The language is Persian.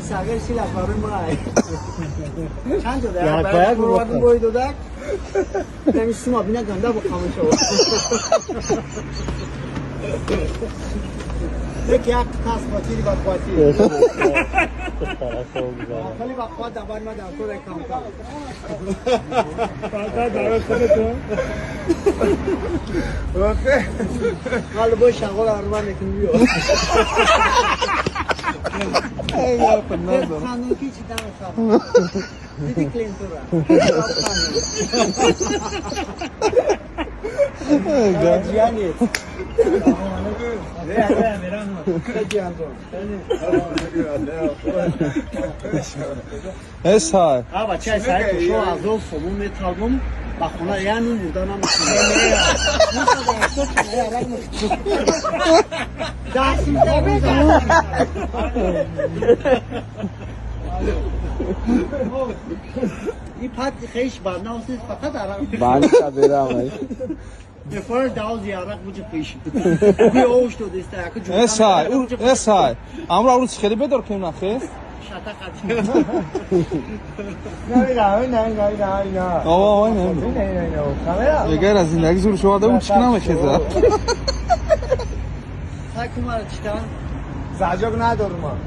ساگر سی لفظ مای چند تا در برای بروادن باید دادک نمیستیم آبینه گنده با خاموش شد یکی یک کاس باتیری با قواتی خیلی با قوات دبار ما در طور اکام کن فقط دارد خودتون حالا باید شغل آرمان نکن بیو خانون کی چی دم خواب دیدی کلینتور را جیانیت اس های بچه سعی کشو از او فمون میتالبم با خونه یعنی مردانم دستیم این پت خیش برنه هستید فقط عرق بله برم نفر داوزی عرق بوده پیش بی اوش تو دسته اکو اس های امرو اولوش خیلی بدار کنیم نخیر شتا قد نه آوای نه اگر از زندگی زور شما دارم چی کنم خیزه سعی کمارا چیتا زعجاق ندارم